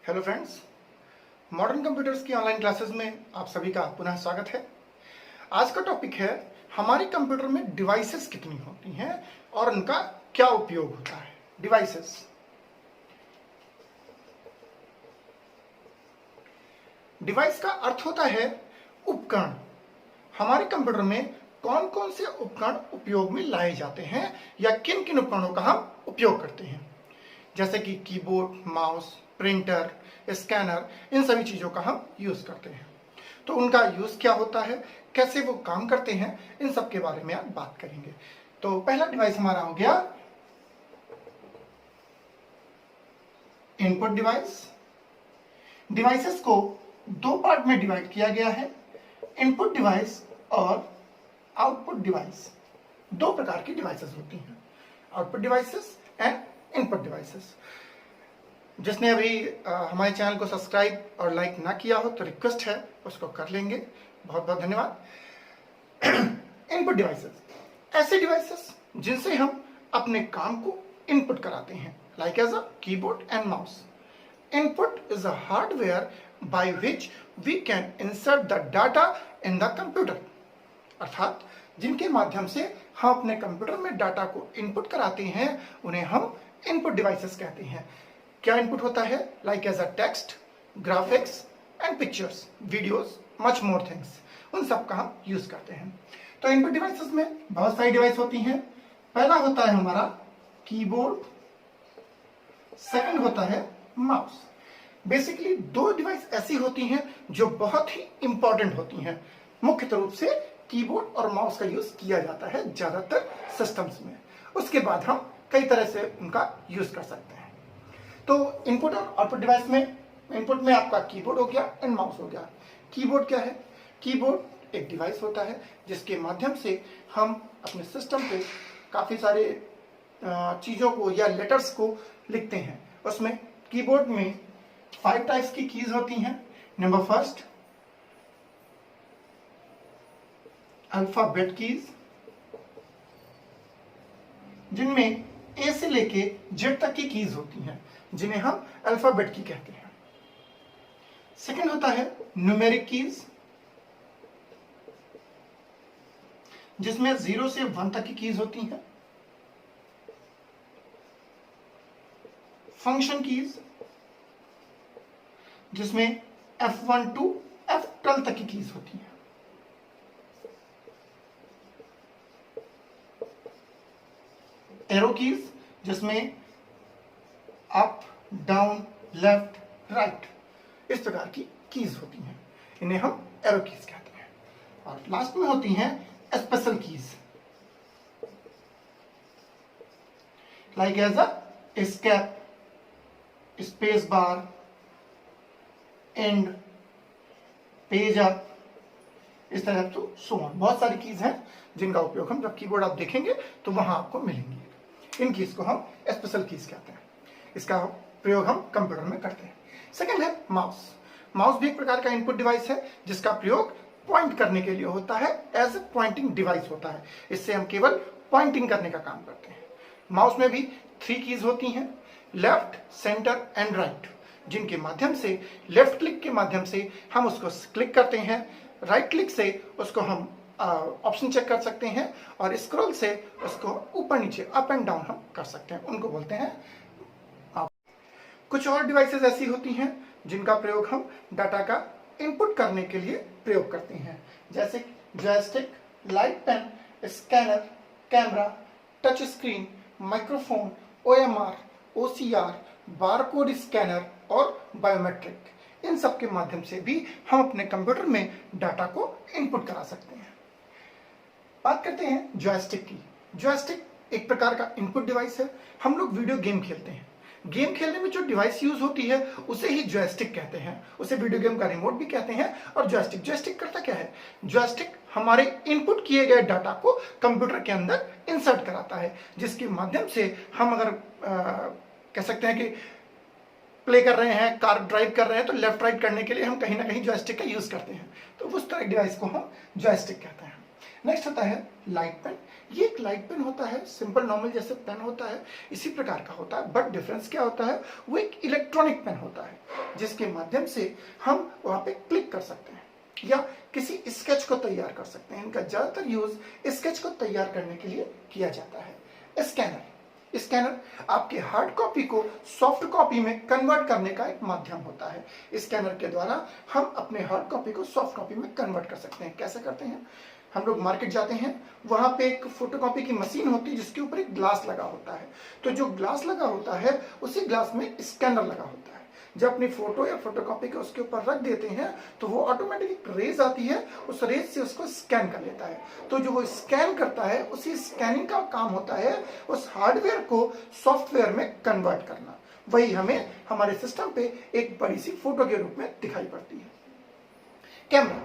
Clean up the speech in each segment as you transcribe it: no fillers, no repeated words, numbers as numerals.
Hello friends, modern computers की online classes में आप सभी का पुनः स्वागत है। आज का टॉपिक है हमारे कंप्यूटर में डिवाइसेस कितनी होती हैं और उनका क्या उपयोग होता है। डिवाइसेस, डिवाइस का अर्थ होता है उपकरण। हमारे कंप्यूटर में कौन कौन से उपकरण उपयोग में लाए जाते हैं या किन किन उपकरणों का हम उपयोग करते हैं, जैसे कि कीबोर्ड, माउस, प्रिंटर, स्कैनर, इन सभी चीज़ों का हम यूज़ करते हैं। तो उनका यूज़ क्या होता है, कैसे वो काम करते हैं, इन सब के बारे में आज बात करेंगे। तो पहला डिवाइस हमारा हो गया इनपुट डिवाइस। डिवाइसेस को दो पार्ट में डिवाइड किया गया है, इनपुट डिवाइस और आउटपुट डिवाइस। दो प्रकार की डिवाइसेस होती हैं, output devices and input devices. जिसने अभी हमारे चैनल को सब्सक्राइब और लाइक ना किया हो तो रिक्वेस्ट है उसको कर लेंगे। बहुत बहुत धन्यवाद। इनपुट डिवाइसेस, ऐसे डिवाइसेस जिनसे हम अपने काम को इनपुट कराते हैं, like as a keyboard and mouse. Input is a hardware by which we can insert the data in the computer. अर्थात जिनके माध्यम से हम अपने कंप्यूटर में डाटा को इनपुट कराते हैं उन्हें हम इनपुट डिवाइसेस कहते हैं। क्या इनपुट होता है, like as a text, graphics and pictures, videos, much more things, उन सब का हम यूज करते हैं। तो इनपुट डिवाइसेस में बहुत सारी डिवाइस होती हैं। पहला होता है हमारा कीबोर्ड, सेकंड होता है माउस। बेसिकली दो डिवाइस ऐसी होती हैं जो बहुत ही इंपॉर्टेंट होती हैं। मुख्य रूप से कीबोर्ड और माउस का यूज किया जाता है ज्यादातर सिस्टम्स में। उसके बाद हम कई तरह से उनका यूज कर सकते हैं। तो इनपुट और आउटपुट डिवाइस में, इनपुट में आपका कीबोर्ड हो गया एंड माउस हो गया। कीबोर्ड क्या है? कीबोर्ड एक डिवाइस होता है जिसके माध्यम से हम अपने सिस्टम पे काफी सारे चीजों को या लेटर्स को लिखते हैं। उसमें कीबोर्ड में 5 टाइप्स की कीज होती हैं। नंबर फर्स्ट, अल्फाबेट कीज, जिनमें ए से लेके जेड तक की कीज होती हैं, जिन्हें हम अल्फाबेट की कहते हैं। सेकंड होता है न्यूमेरिक कीज, जिसमें 0 से 1 तक की कीज होती हैं। फंक्शन कीज, जिसमें F1 to F12 तक की कीज होती हैं। एरो कीज, जिसमें अप, डाउन, लेफ्ट, राइट, इस प्रकार की कीज होती हैं। इन्हें हम एरो कीज कहते हैं। और लास्ट में होती हैं special keys, like as a escape, space bar, end, page up, इस तरह से सो ऑन। बहुत सारी कीज हैं जिनका उपयोग हम जब कीबोर्ड आप देखेंगे तो वहां आपको मिलेंगी। इन कीज को हम स्पेशल कीज कहते हैं। इसका प्रयोग हम कंप्यूटर में करते हैं। सेकंड है माउस। माउस भी एक प्रकार का इनपुट डिवाइस है जिसका प्रयोग पॉइंट करने के लिए होता है, एज ए पॉइंटिंग डिवाइस होता है। इससे हम केवल पॉइंटिंग करने का काम करते हैं। माउस में भी 3 कीज होती हैं, लेफ्ट, सेंटर एंड राइट, जिनके माध्यम से लेफ्ट क्लिक के माध्यम से हम उसको क्लिक करते हैं, राइट क्लिक से उसको हम ऑप्शन चेक कर सकते हैं, और स्क्रॉल से उसको ऊपर नीचे, अप एंड डाउन हम कर सकते हैं। उनको बोलते हैं। कुछ और डिवाइसेस ऐसी होती हैं जिनका प्रयोग हम डाटा का इनपुट करने के लिए प्रयोग करते हैं, जैसे joystick, light pen, scanner, camera, touch screen, microphone, OMR, OCR, barcode scanner और बायोमेट्रिक। इन सब के माध्यम से भी हम अपने कंप्यूटर में डाटा को इनपुट करा सकते हैं। बात करते हैं जॉयस्टिक की। जॉयस्टिक एक प्रकार का इनपुट डिवाइस है। हम लोग वीडियो गेम खेलते हैं, गेम खेलने में जो डिवाइस यूज होती है उसे ही जॉयस्टिक कहते हैं। उसे वीडियो गेम का रिमोट भी कहते हैं। और जॉयस्टिक करता क्या है? जॉयस्टिक हमारे इनपुट किए गए डाटा को कंप्यूटर के अंदर इंसर्ट कराता है, जिसके माध्यम से हम अगर कह सकते हैं कि प्ले कर रहे हैं, कार ड्राइव कर रहे हैं, तो लेफ्ट राइट करने के लिए हम कहीं ना कहीं जॉयस्टिक का यूज करते हैं। तो उस तरह डिवाइस को हम जॉयस्टिक कहते हैं। नेक्स्ट होता है लाइट पेन। ये एक लाइट पेन होता है, सिंपल नॉर्मल जैसे पेन होता है इसी प्रकार का होता है, बट डिफरेंस क्या होता है, वो एक इलेक्ट्रॉनिक पेन होता है जिसके माध्यम से हम वहां पे क्लिक कर सकते हैं या किसी स्केच को तैयार कर सकते हैं। इनका ज्यादातर यूज स्केच को तैयार करने के लिए किया जाता है। स्कैनर, स्कैनर आपके हार्ड कॉपी को सॉफ्ट कॉपी में कन्वर्ट करने का एक माध्यम होता है। स्कैनर के द्वारा हम अपने हार्ड कॉपी को सॉफ्ट कॉपी में कन्वर्ट कर सकते हैं। कैसे करते हैं, हम लोग मार्केट जाते हैं, वहां पे एक फोटोकॉपी की मशीन होती है जिसके ऊपर एक ग्लास लगा होता है। तो जो ग्लास लगा होता है उसी ग्लास में स्कैनर लगा होता है। जब अपनी फोटो या फोटोकॉपी को उसके ऊपर रख देते हैं तो वो ऑटोमेटिक रेज आती है, उस रेज से उसको स्कैन कर लेता है। तो जो वो स्कैन करता है उसी स्कैनिंग का काम होता है उस हार्डवेयर को सॉफ्टवेयर में कन्वर्ट करना। वही हमें हमारे सिस्टम पे एक बड़ी सी फोटो के रूप में दिखाई पड़ती है। कैमरा,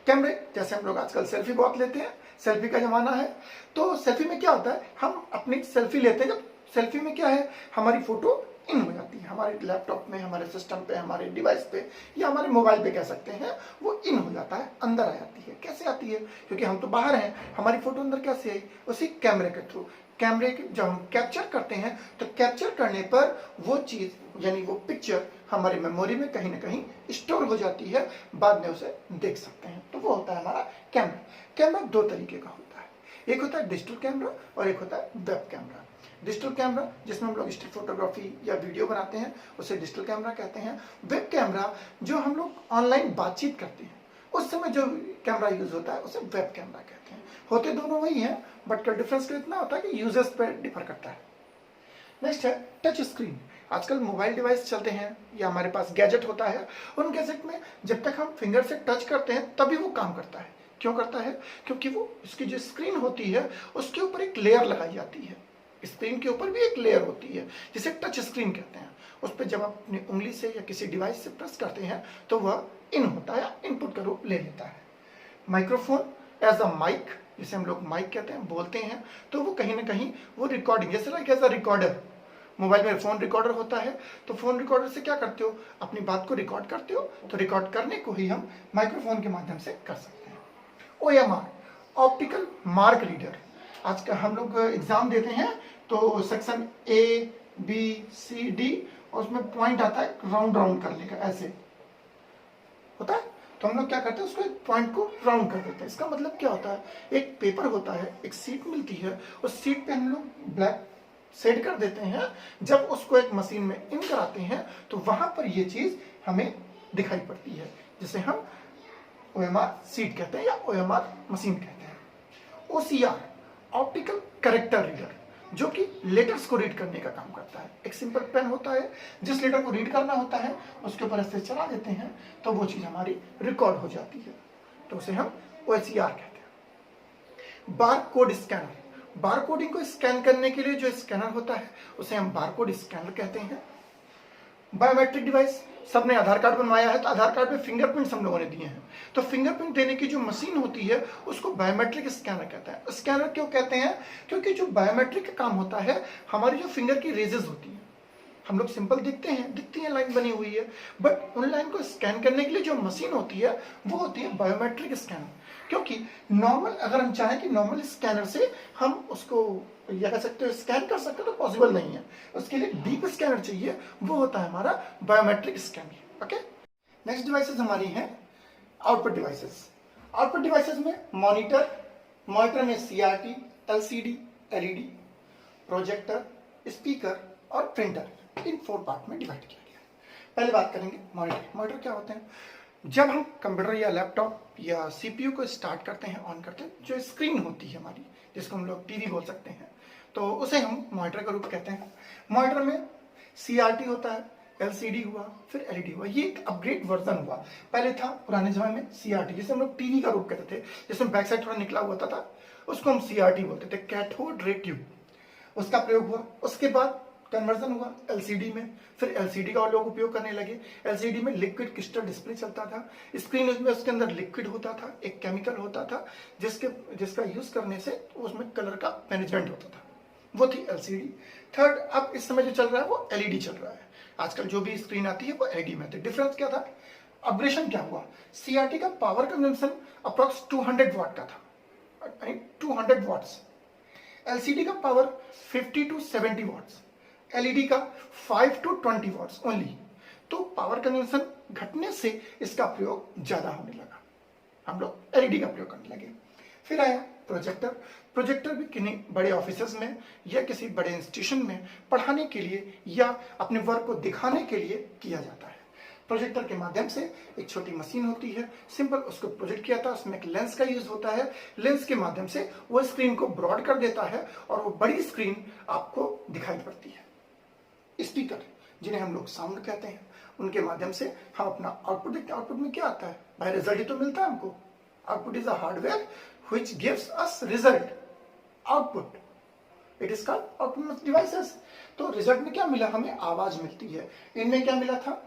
कैमरे जैसे हम लोग आजकल सेल्फी बहुत लेते हैं, सेल्फी का जमाना है, तो सेल्फी में क्या होता है, हम अपनी सेल्फी लेते हैं। जब सेल्फी में क्या है, हमारी फोटो इन हो जाती है, हमारे लैपटॉप में, हमारे सिस्टम पे, हमारे डिवाइस पे या हमारे मोबाइल पे कह सकते हैं, वो इन हो जाता है, अंदर आ जाती है। कैसे आती है, क्योंकि हम तो बाहर हैं, हमारी फोटो अंदर कैसे आई, उसी कैमरे के थ्रू। कैमरे जब हम कैप्चर करते हैं तो कैप्चर करने पर वो चीज यानी वो पिक्चर हमारी मेमोरी में कहीं ना कहीं स्टोर हो जाती है, बाद में उसे देख सकते हैं। तो वो होता है हमारा कैमरा। कैमरा दो तरीके का होता है, एक होता है डिजिटल कैमरा और एक होता है वेब कैमरा। डिजिटल कैमरा जिसमें हम लोग स्टिल फोटोग्राफी या वीडियो बनाते हैं उसे डिजिटल कैमरा कहते हैं। वेब कैमरा जो हम लोग ऑनलाइन बातचीत करते हैं उस समय जो कैमरा यूज होता है उसे वेब कैमरा कहते हैं। होते दोनों वही हैं, बट डिफरेंस इतना होता है कि यूजर्स पर डिफर करता है। नेक्स्ट है टच स्क्रीन। आजकल मोबाइल डिवाइस चलते हैं या हमारे पास गैजेट होता है, उन गैजेट में जब तक हम फिंगर से टच करते हैं तभी वो काम करता है। क्यों करता है, क्योंकि वो इसकी जो स्क्रीन होती है उसके ऊपर एक लेयर लगाई जाती है। स्क्रीन के ऊपर भी एक लेयर होती है जिसे टच स्क्रीन कहते हैं। उस पर जब आप अपनी उंगली से या किसी डिवाइस से प्रेस करते हैं तो वह इन होता है, इनपुट का रूप ले लेता है। माइक्रोफोन एज अ माइक, जिसे हम लोग माइक कहते हैं, बोलते हैं, तो वो कहीं ना कहीं वो रिकॉर्डिंग, जैसे like as a recorder, mobile में फोन रिकॉर्डर होता है, तो फोन रिकॉर्डर से क्या करते हो, अपनी बात को रिकॉर्ड करते हो, तो रिकॉर्ड करने को ही हम माइक्रोफोन के माध्यम से कर सकते हैं। OMR, optical mark reader. आज का हम लोग एग्जाम देते हैं तो सेक्शन ABCD और उसमें पॉइंट आता है राउंड राउंड करने का, ऐसे होता है, तो हम लोग क्या करते हैं उसको एक पॉइंट को राउंड कर देते हैं। इसका मतलब क्या होता है, एक पेपर होता है, एक सीट मिलती है, उस सीट पे हम लोग ब्लैक सेट कर देते हैं। जब उसको एक मशीन में इन कराते हैं तो वहां पर ये चीज हमें दिखाई पड़ती है, जिसे हम OMR सीट कहते हैं या OMR मशीन कहते हैं। OCR, ऑप्टिकल कैरेक्टर रीडर, जो कि लेटर्स को रीड करने का काम करता है। एक सिंपल पेन होता है, जिस लेटर को रीड करना होता है उसके ऊपर ऐसे चला देते हैं तो वो चीज हमारी रिकॉर्ड हो जाती है, तो उसे हम OCR कहते हैं। बार कोड स्कैनर, बार कोडिंग को स्कैन करने के लिए जो स्कैनर होता है उसे हम बार कोड स्कैनर कहते हैं। बायोमेट्रिक डिवाइस, सबने आधार कार्ड बनवाया है तो आधार कार्ड में फिंगरप्रिंट्स हम लोगों ने दिए हैं, तो फिंगरप्रिंट देने की जो मशीन होती है उसको बायोमेट्रिक स्कैनर कहते हैं। स्कैनर क्यों कहते हैं, क्योंकि जो बायोमेट्रिक का काम होता है, हमारी जो फिंगर की रेजेस होती हैं, हम लोग सिंपल दिखती है लाइन बनी हुई है, बट उन लाइन को स्कैन करने के लिए जो मशीन होती है वो होती है बायोमेट्रिक स्कैनर। क्योंकि नॉर्मल अगर हम चाहें कि नॉर्मल स्कैनर से हम उसको या कह सकते हो स्कैन कर सकते हो तो पॉसिबल नहीं है, उसके लिए डीप स्कैनर चाहिए, वो होता है हमारा biometric scanner. Okay, next devices हमारी हैं आउटपुट डिवाइसेस। आउटपुट डिवाइसेस में मॉनिटर, मॉनिटर में CRT, LCD, LED, projector, speaker और प्रिंटर, इन 4 पार्ट में डिवाइड किया गया है। पहले बात करेंगे मॉनिटर। मॉनिटर क्या होते हैं, जब हम कंप्यूटर या लैपटॉप या CPU को स्टार्ट करते हैं, ऑन करते हैं, जो स्क्रीन होती है हमारी, जिसको हम लोग टीवी बोल सकते हैं, तो उसे हम मॉनिटर का रूप कहते हैं। मॉनिटर में CRT होता है, LCD हुआ, फिर LED हुआ। ये एक अपग्रेड वर्जन हुआ। पहले था पुराने जमाने में CRT, जिसे हम लोग टीवी का रूप कहते थे, जिसमें बैक साइड थोड़ा निकला हुआ था, उसको हम CRT बोलते थे, कैथोड रे ट्यूब। उसका प्रयोग हुआ, उसके बाद कन्वर्जन हुआ LCD में, फिर LCD का लोग उपयोग करने लगे। LCD में लिक्विड क्रिस्टल डिस्प्ले चलता था, स्क्रीन में उसके अंदर लिक्विड होता था, एक केमिकल होता था जिसका यूज करने से उसमें कलर का मैनेजमेंट होता था, वो थी LCD। थर्ड, अब इस समय जो चल रहा है वो LED चल रहा है। आजकल जो भी स्क्रीन आती है वो LED में आती है। डिफरेंस क्या था, अपग्रेडेशन क्या हुआ, CRT का पावर कंजम्पशन अप्रॉक्स 200 वाट का था, यानी 200 वॉट्स, एलसीडी का पावर 50 टू 70 वॉट्स, एलईडी का 5 टू 20 वॉट्स ओनली। तो पावर कंजम्पशन घटने से इसका प्रयोग ज्यादा होने लगा, हम लोग एलईडी का प्रयोग करने लगे। फिर आया प्रोजेक्टर। प्रोजेक्टर भी किन्हीं बड़े ऑफिसेज में या किसी बड़े इंस्टीट्यूशन में पढ़ाने के लिए या अपने वर्क को दिखाने के लिए किया जाता है। प्रोजेक्टर के माध्यम से एक छोटी मशीन होती है, सिंपल, उसको प्रोजेक्ट किया था, उसमें एक लेंस का यूज होता है, लेंस के माध्यम से वो स्क्रीन को ब्रॉड कर देता है और वो बड़ी स्क्रीन आपको दिखाई पड़ती है। स्पीकर, जिन्हें हम लोग साउंड कहते हैं, उनके माध्यम से हम अपना आउटपुट देखते हैं। आउटपुट में क्या आता है भाई? रिजल्ट ही तो मिलता है हमको। Output is a hardware which gives us result. Output, it is called output devices. तो रिजल्ट में क्या मिला? हमें आवाज मिलती है। इनमें क्या मिला था?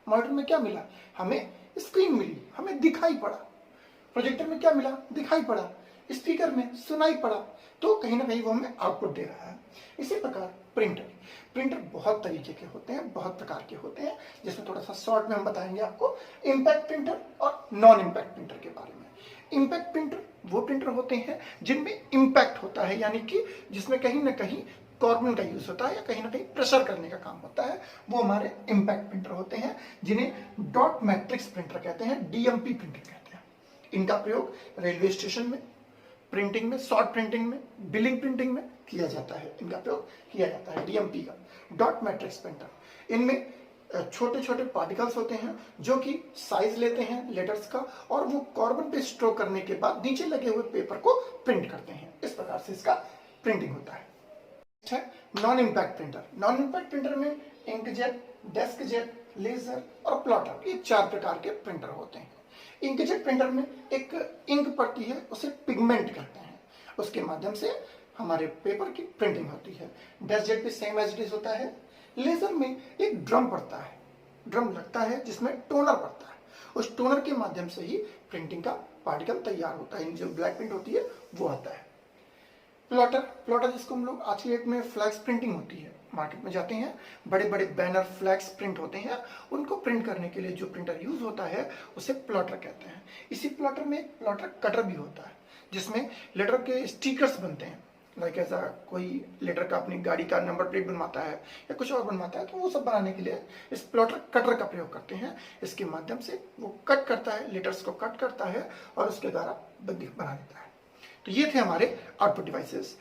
मॉनिटर में क्या मिला? हमें स्क्रीन मिली, हमें दिखाई पड़ा। प्रोजेक्टर में क्या मिला? दिखाई पड़ा। स्पीकर में सुनाई पड़ा। तो कहीं ना कहीं वो हमें आउटपुट दे रहा है। इसी प्रकार प्रिंटर, प्रिंटर बहुत तरीके के होते हैं, बहुत प्रकार के होते हैं, जिसमें थोड़ा सा शॉर्ट में हम बताएंगे आपको इम्पैक्ट प्रिंटर और नॉन इम्पैक्ट प्रिंटर के बारे में। इम्पैक्ट प्रिंटर वो प्रिंटर होते हैं जिनमें इम्पैक्ट होता है, यानी कि जिसमें कहीं ना कहीं कार्बन का यूज होता है या कहीं ना कहीं प्रेशर करने का काम होता है, वो हमारे इम्पैक्ट प्रिंटर होते हैं, जिन्हें डॉट मैट्रिक्स प्रिंटर कहते हैं, डीएमपी प्रिंटर कहते हैं। इनका प्रयोग रेलवे स्टेशन में, प्रिंटिंग में, शॉर्ट प्रिंटिंग में, बिलिंग प्रिंटिंग में किया जाता है। इनका प्रयोग किया जाता है डीएमपी का, डॉट मैट्रिक्स प्रिंटर। इनमें छोटे छोटे पार्टिकल्स होते हैं जो कि साइज लेते हैं लेटर्स का और वो कार्बन पे स्टोर करने के बाद नीचे लगे हुए पेपर को प्रिंट करते हैं। इस प्रकार से इसका प्रिंटिंग होता है। Non impact printer. Non impact printer में इंकजेट, डेस्कजेट, लेजर और प्लॉटर, ये 4 प्रकार के प्रिंटर होते हैं। इंकजेट प्रिंटर में एक इंक पड़ती है, उसे पिगमेंट कहते हैं, उसके माध्यम से हमारे पेपर की प्रिंटिंग होती है। डेस्कजेट भी सेम एज इट इज होता है। लेजर में एक ड्रम पड़ता है, ड्रम लगता है जिसमें टोनर पड़ता है, उस टोनर के माध्यम से ही प्रिंटिंग का पार्टिकल तैयार होता है, जो ब्लैक प्रिंट होती है वो आता है। प्लॉटर, प्लॉटर जिसको हम लोग आज की डेट में फ्लैक्स प्रिंटिंग होती है, मार्केट में जाते हैं, बड़े बड़े बैनर फ्लैक्स प्रिंट होते हैं, उनको प्रिंट करने के लिए जो प्रिंटर यूज होता है उसे प्लॉटर कहते हैं। इसी प्लॉटर में एक प्लॉटर कटर भी होता है, जिसमें लेटर के स्टिकर्स बनते हैं। लाइक ऐसा कोई लेटर का अपनी गाड़ी का नंबर प्लेट बनवाता है या कुछ और बनवाता है, तो वो सब बनाने के लिए इस प्लॉटर कटर का प्रयोग करते हैं। इसके माध्यम से वो कट करता है, लेटर्स को कट करता है और उसके द्वारा बना देता है। तो ये थे हमारे आउटपुट डिवाइसेस।